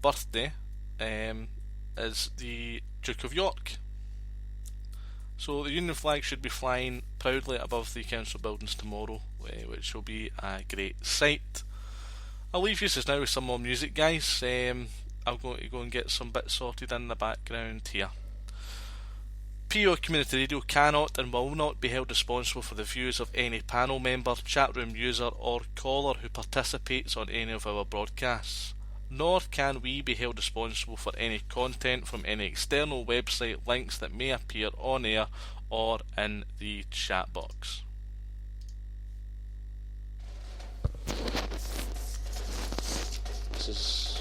birthday is the Duke of York. So the Union flag should be flying proudly above the council buildings tomorrow, which will be a great sight. I'll leave you just now with some more music, guys. I'm going to go and get some bits sorted in the background here. PO Community Radio cannot and will not be held responsible for the views of any panel member, chat room user or caller who participates on any of our broadcasts. Nor can we be held responsible for any content from any external website links that may appear on air or in the chat box. This is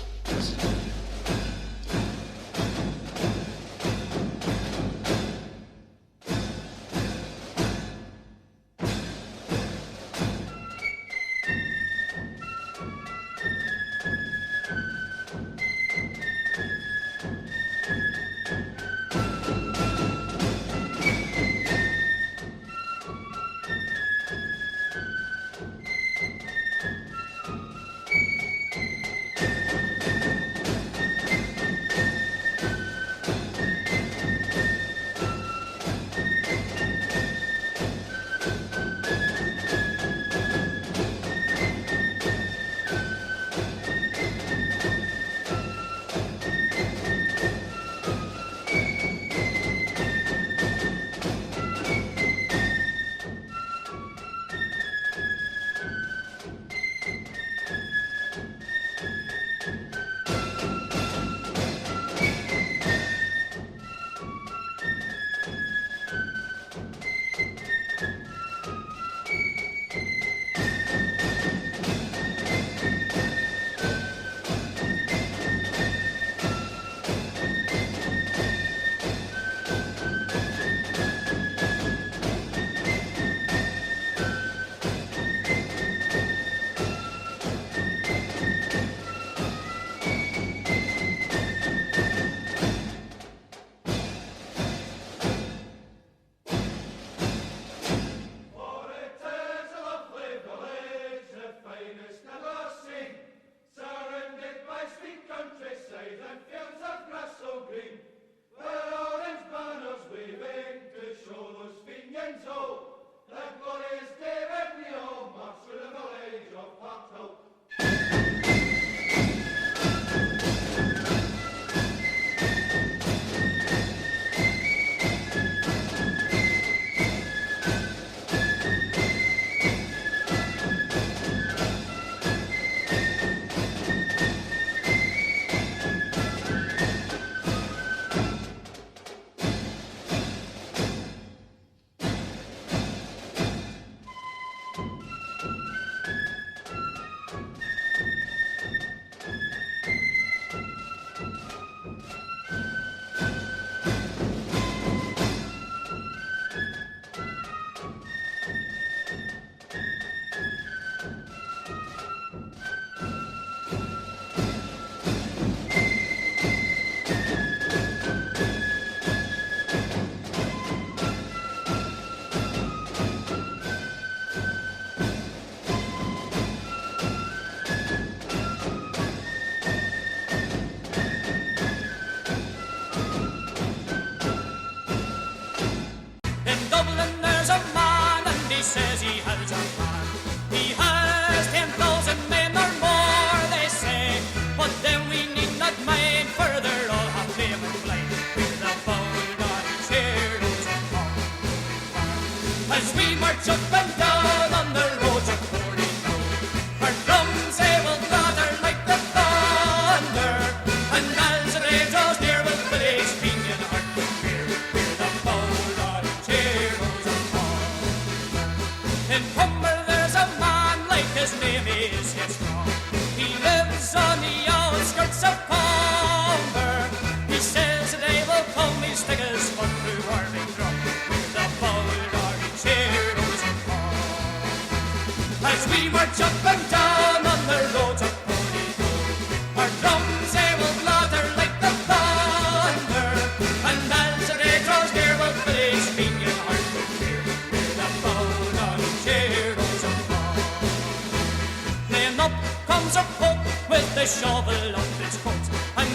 shovel up its coat, and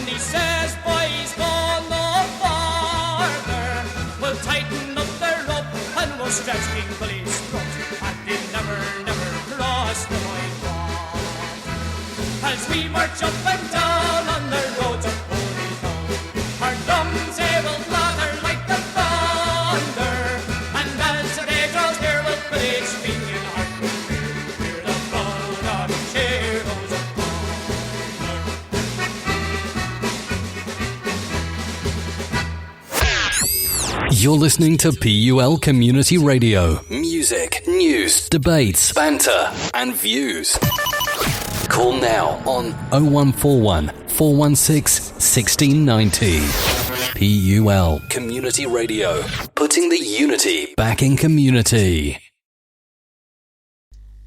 stretching police strut, and they never, never cross the white wall. As we march up and down on the roads of Holy Town, our drums they will blather like the thunder, and as the day draws near, we'll put each beat in heart will hear the blood of heroes of honor. You're listening to PUL Community Radio. Music, news, debates, banter, and views. Call now on 0141 416 1690. PUL Community Radio. Putting the unity back in community.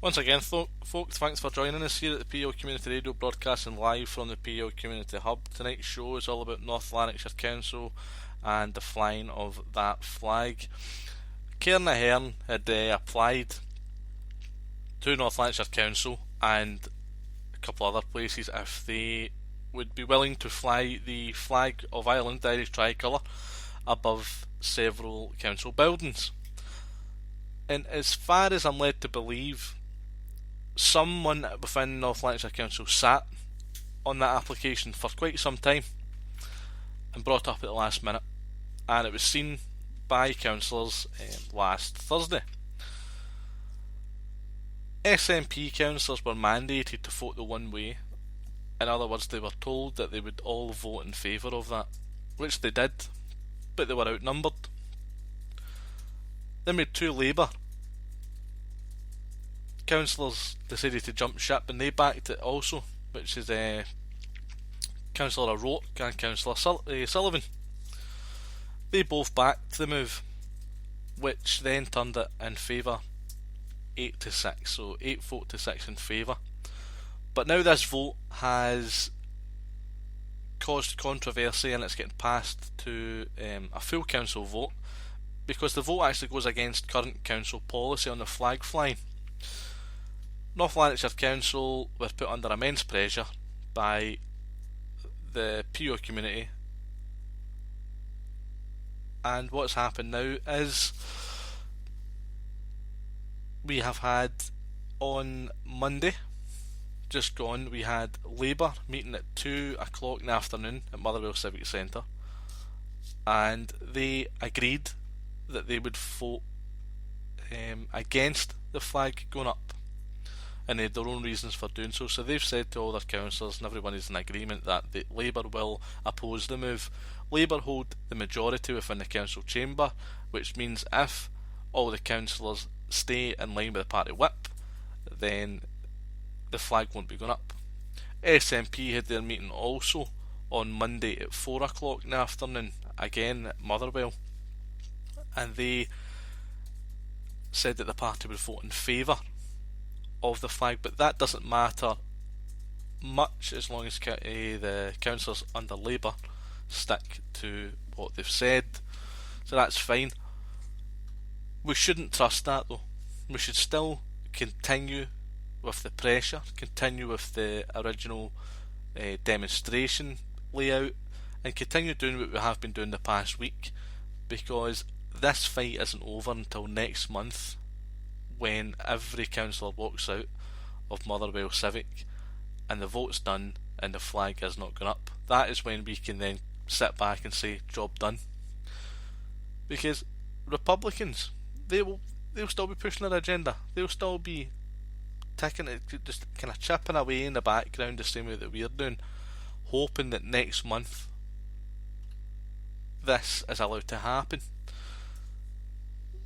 Once again, folks, thanks for joining us here at the PO Community Radio, broadcasting live from the PO Community Hub. Tonight's show is all about North Lanarkshire Council and the flying of that flag. Cairn Ahern had applied to North Lanarkshire Council and a couple other places if they would be willing to fly the flag of Ireland, the Irish tricolour, above several council buildings. And as far as I'm led to believe, someone within North Lanarkshire Council sat on that application for quite some time and brought up at the last minute, and it was seen by councillors last Thursday. SNP councillors were mandated to vote the one way. In other words, they were told that they would all vote in favour of that, which they did, but they were outnumbered. Then we had two Labour councillors decided to jump ship, and they backed it also, which is Councillor O'Rourke and Councillor Sullivan. They both backed the move, which then turned it in favour 8-6, so 8 vote to 6 in favour. But now this vote has caused controversy, and it's getting passed to a full council vote, because the vote actually goes against current council policy on the flag flying. North Lanarkshire Council were put under immense pressure by the PO community, and what's happened now is we have had on Monday just gone, we had Labour meeting at 2 o'clock in the afternoon at Motherwell Civic Centre, and they agreed that they would vote against the flag going up, and they had their own reasons for doing so. So they've said to all their councillors, and everyone is in agreement, that Labour will oppose the move. Labour hold the majority within the council chamber, which means if all the councillors stay in line with the party whip, then the flag won't be going up. SNP had their meeting also on Monday at 4 o'clock in the afternoon, again at Motherwell, and they said that the party would vote in favour of the flag, but that doesn't matter much as long as the councillors under Labour stick to what they've said, so that's fine. We shouldn't trust that though. We should still continue with the pressure, continue with the original demonstration layout, and continue doing what we have been doing the past week, because this fight isn't over until next month, when every councillor walks out of Motherwell Civic and the vote's done and the flag has not gone up. That is when we can then sit back and say job done, because Republicans, they'll still be pushing their agenda, they'll still be taking it, just kind of chipping away in the background the same way that we're doing, hoping that next month this is allowed to happen.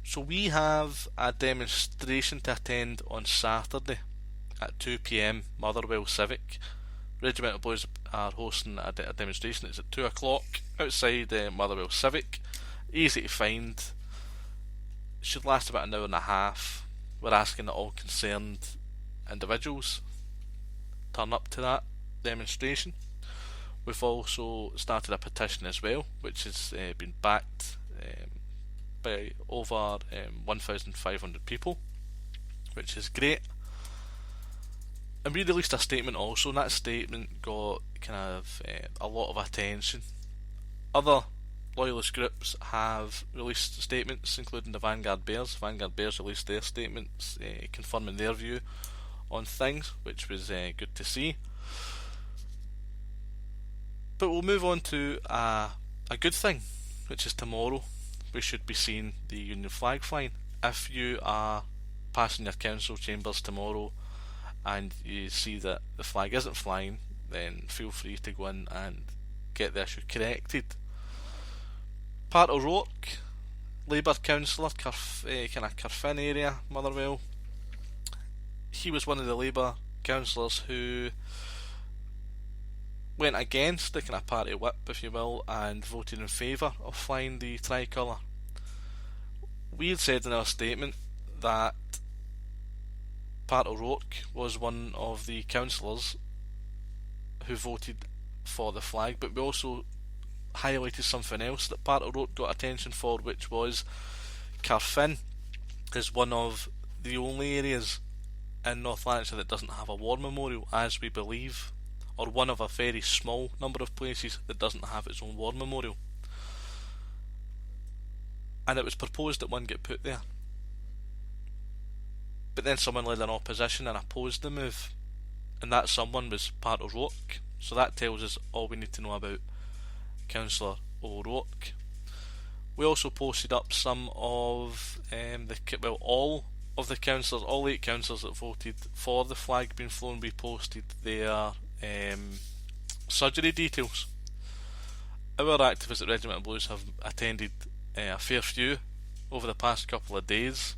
So we have a demonstration to attend on Saturday at 2 PM, Motherwell Civic. Regimental Boys are hosting a demonstration. It's at 2 o'clock outside Motherwell Civic. Easy to find. It should last about an hour and a half. We're asking that all concerned individuals turn up to that demonstration. We've also started a petition as well, which has been backed by over 1,500 people, which is great. And we released a statement also, and that statement got kind of a lot of attention. Other loyalist groups have released statements, including the Vanguard Bears. Vanguard Bears released their statements confirming their view on things, which was good to see. But we'll move on to a good thing, which is tomorrow. We should be seeing the Union flag flying. If you are passing your council chambers tomorrow and you see that the flag isn't flying, then feel free to go in and get the issue corrected. Part O'Rourke, Labour councillor, kind of Carfin area, Motherwell. He was one of the Labour councillors who went against the kind of party whip, if you will, and voted in favour of flying the tricolour. We had said in our statement that Part O'Rourke was one of the councillors who voted for the flag, but we also highlighted something else that Part O'Rourke got attention for, which was Carfin is one of the only areas in North Lanarkshire that doesn't have a war memorial, as we believe, or one of a very small number of places that doesn't have its own war memorial. And it was proposed that one get put there. But then someone led an opposition and opposed the move, and that someone was Part O'Rourke. So that tells us all we need to know about Councillor O'Rourke. We also posted up some of all of the councillors, all 8 councillors that voted for the flag being flown. We posted their surgery details. Our activists at Regiment of Blues have attended a fair few over the past couple of days.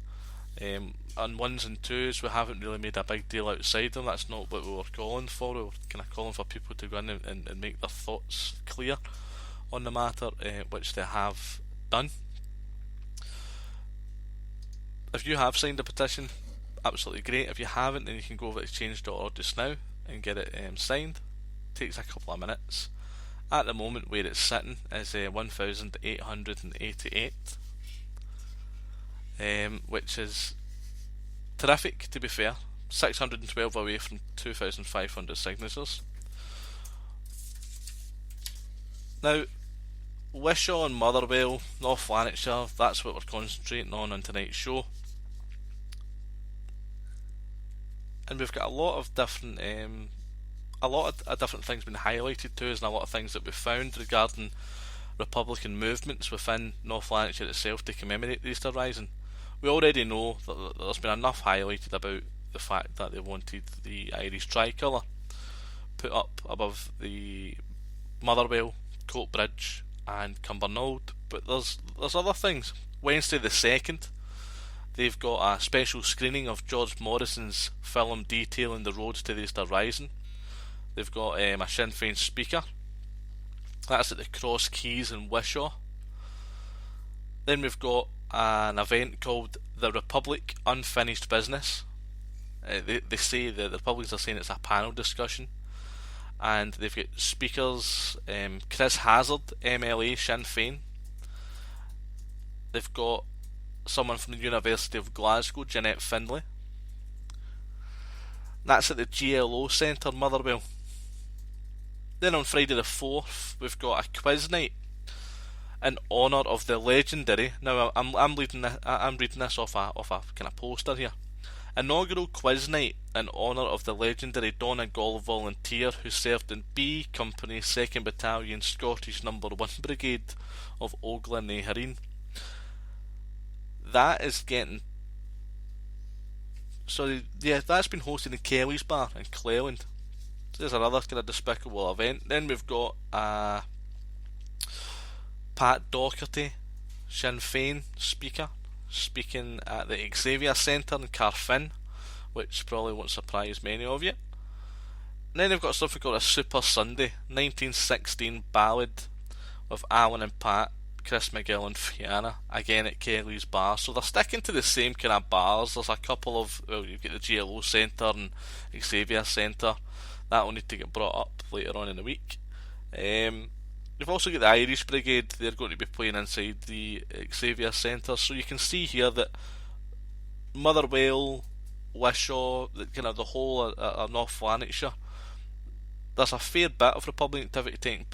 On 1s and 2s we haven't really made a big deal outside them. That's not what we were calling for. We were kind of calling for people to go in and make their thoughts clear on the matter, which they have done. If you have signed a petition, absolutely great. If you haven't, then you can go over to change.org just now and get it signed. It takes a couple of minutes. At the moment where it's sitting is 1,888, which is terrific, to be fair. 612 away from 2,500 signatures. Now, Wishaw and Motherwell, North Lanarkshire, that's what we're concentrating on tonight's show. And we've got a lot of different things being highlighted to us, and a lot of things that we've found regarding Republican movements within North Lanarkshire itself to commemorate the Easter Rising. We already know that there's been enough highlighted about the fact that they wanted the Irish tricolour put up above the Motherwell, Coatbridge and Cumbernauld, but there's other things. Wednesday the 2nd, they've got a special screening of George Morrison's film detailing the roads to the Easter Rising. They've got a Sinn Féin speaker. That's at the Cross Keys in Wishaw. Then we've got an event called The Republic Unfinished Business. They say the Republicans are saying it's a panel discussion, and they've got speakers Chris Hazard, MLA, Sinn Féin. They've got someone from the University of Glasgow, Jeanette Findlay. That's at the GLO Centre, Motherwell. Then on Friday the 4th, we've got a quiz night in honour of the legendary. Now I'm reading this off a kind of poster here. Inaugural quiz night in honour of the legendary Donegal volunteer who served in B Company 2nd Battalion Scottish No. 1 Brigade of Oglen na Hareen. That is getting... that's been hosted in Kelly's Bar in Cleland. There's another kind of despicable event. Then we've got Pat Docherty, Sinn Féin speaker, speaking at the Xavier Centre in Carfin, which probably won't surprise many of you. And then they've got something called a Super Sunday 1916 ballad with Alan and Pat, Chris McGill and Fianna, again at Kelly's Bar. So they're sticking to the same kind of bars. There's a couple of, you've got the GLO Centre and Xavier Centre. That will need to get brought up later on in the week. You've also got the Irish Brigade. They're going to be playing inside the Xavier Centre. So you can see here that Motherwell, Wishaw, the whole of North Lanarkshire, there's a fair bit of Republican activity taking